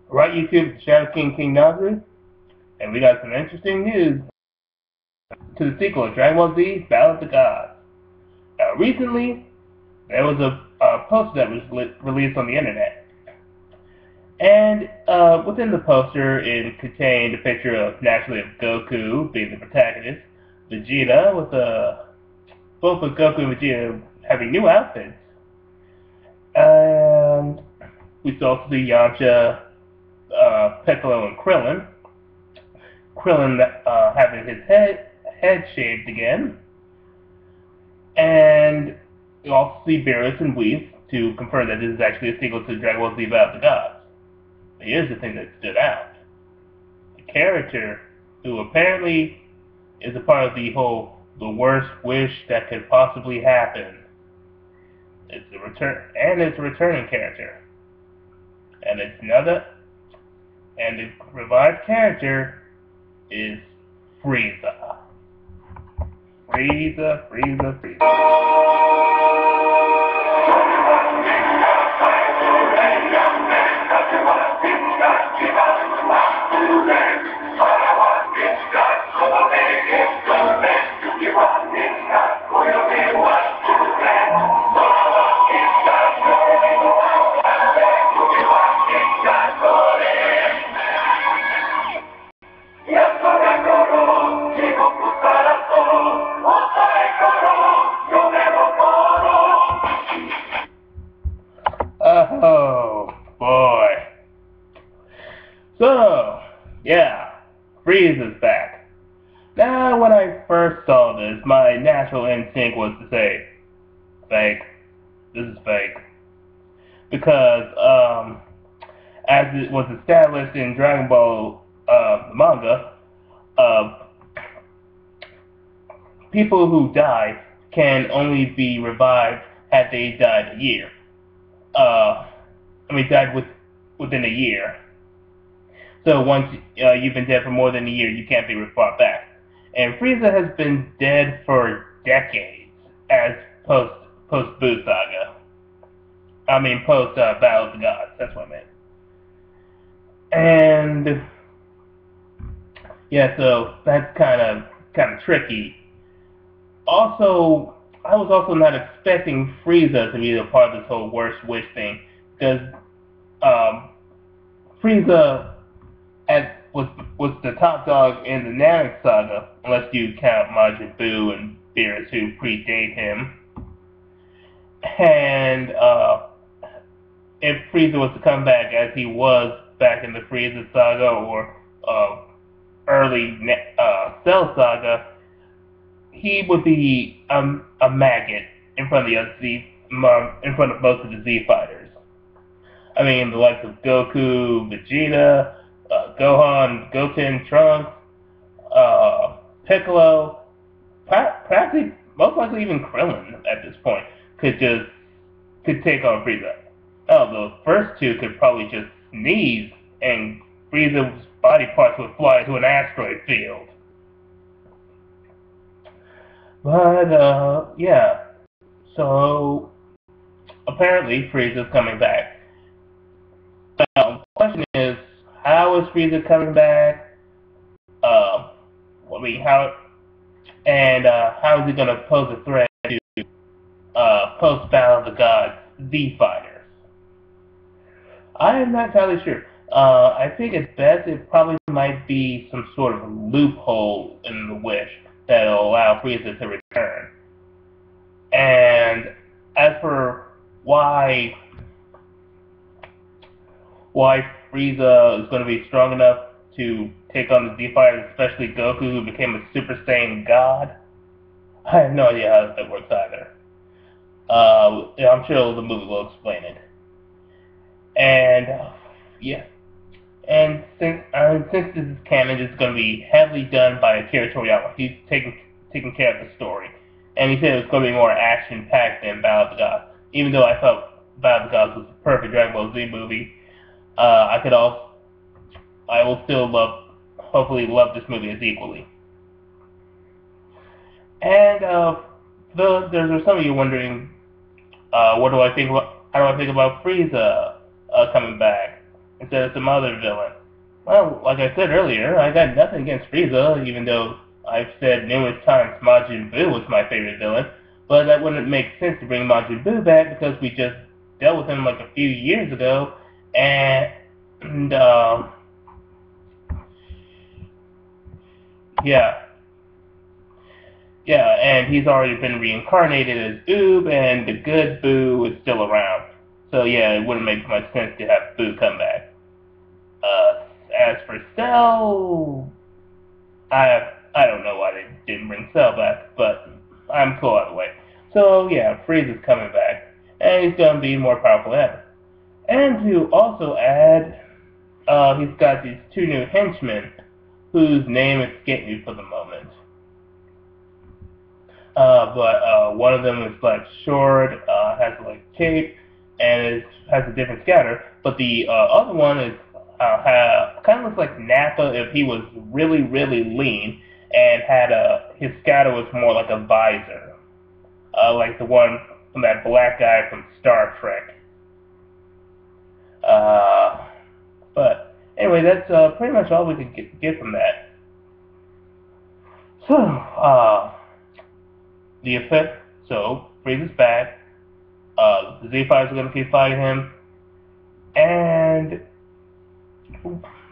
Right, YouTube, Shadow King Nazareth, and we got some interesting news to the sequel of Dragon Ball Z: Battle of the Gods. Recently, there was a poster that was released on the internet, and within the poster, it contained a picture of naturally of Goku being the protagonist, Vegeta with both of Goku and Vegeta having new outfits, and we also see Yamcha, Piccolo, and Krillin. Krillin having his head shaved again, and we also see Beerus and Whis to confirm that this is actually a sequel to Dragon Ball Z Battle of the Gods. But here's the thing that stood out: the character who apparently is a part of the worst wish that could possibly happen. It's a returning character, and it's another, and the revived character is Frieza. Frieza. Oh boy. So, yeah, Frieza's back. Now, when I first saw this, my natural instinct was to say, fake. This is fake. Because, as it was established in Dragon Ball, the manga, people who die can only be revived had they died a year. Died within a year. So once you've been dead for more than a year, you can't be brought back. And Frieza has been dead for decades, as post Buu Saga. Post Battle of the Gods. That's what I meant. And yeah, so that's kind of tricky. Also, I was also not expecting Frieza to be a part of this whole worst wish thing, because Frieza was the top dog in the Namek saga, unless you count Majin Buu and Beerus, who predate him. And if Frieza was to come back as he was back in the Frieza saga or early Cell saga, he would be a maggot in front of in front of most of the Z fighters. The likes of Goku, Vegeta, Gohan, Goten, Trunks, Piccolo, practically, most likely even Krillin at this point could take on Frieza. Oh, the first two could probably just sneeze and Frieza's body parts would fly to an asteroid field. But, yeah. So, apparently Frieza's coming back. Now, the question is, how is Frieza coming back? How is he going to pose a threat to post Battle of the Gods Z fighters? I am not entirely sure. I think at best it probably might be some sort of loophole in the wish that'll allow Frieza to return. And as for why Frieza is going to be strong enough to take on the Z fighters, especially Goku, who became a Super Saiyan God, I have no idea how that works either. I'm sure the movie will explain it. And yeah, and since this is canon, it's going to be heavily done by Akira Toriyama. He's taking care of the story, and he said it was going to be more action-packed than Battle of the Gods. Even though I felt Battle of the Gods was the perfect Dragon Ball Z movie, I will still hopefully love this movie as equally. And there's some of you wondering, how do I think about Frieza coming back? instead of some other villain. Well, like I said earlier, I got nothing against Frieza, even though I've said numerous times Majin Buu was my favorite villain. But that wouldn't make sense to bring Majin Buu back because we just dealt with him like a few years ago, and yeah, yeah, and he's already been reincarnated as Oob, and the good Boo is still around. So yeah, it wouldn't make much sense to have Boo come back. As for Cell, I don't know why they didn't bring Cell back, but I'm cool either way. So yeah, Frieza's coming back, and he's gonna be more powerful than ever. And to also add, he's got these two new henchmen, whose name escapes me for the moment. But one of them is like short, has like cape, and has a different scatter. But the other one is kind of looks like Nappa if he was really lean, and had his scatter was more like a visor, like the one from that black guy from Star Trek. Uh, but anyway, that's pretty much all we could get from that. So, the effect. So Frieza's back. The Z5s are going to keep fighting him. And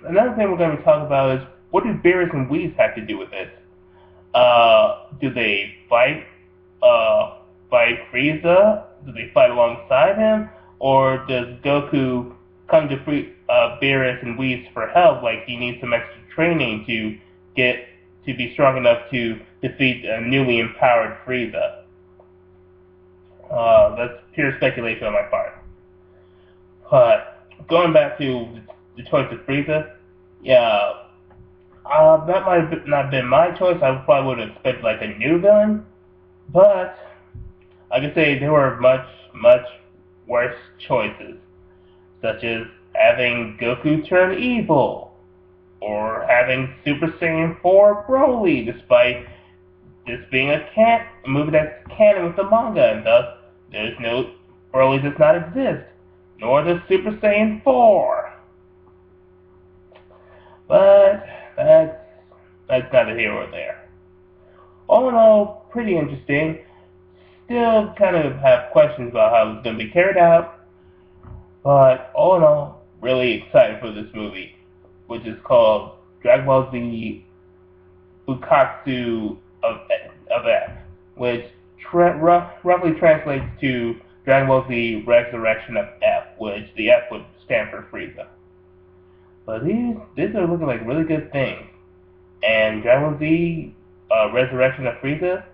another thing we're going to be talking about is what do Beerus and Whis have to do with this? Do they fight? Fight Frieza? Do they fight alongside him? Or does Goku come to Beerus and Whis for help? Like he needs some extra training to get to be strong enough to defeat a newly empowered Frieza. That's pure speculation on my part. But going back to the choice of Frieza, yeah, that might have not been my choice. I probably would have expected like a new villain, but I can say there were much worse choices, such as having Goku turn evil, or having Super Saiyan 4 Broly, despite this being a movie that's canon with the manga, and thus there's no Broly does not exist, nor does Super Saiyan 4. But that's neither here or there. All in all, pretty interesting. Still kind of have questions about how it's going to be carried out, but all in all, really excited for this movie, which is called Dragon Ball Z Bukatsu of F, which roughly translates to Dragon Ball Z Resurrection of F, which the F would stand for Frieza. But these are looking like really good things. And Dragon Ball Z Resurrection of Frieza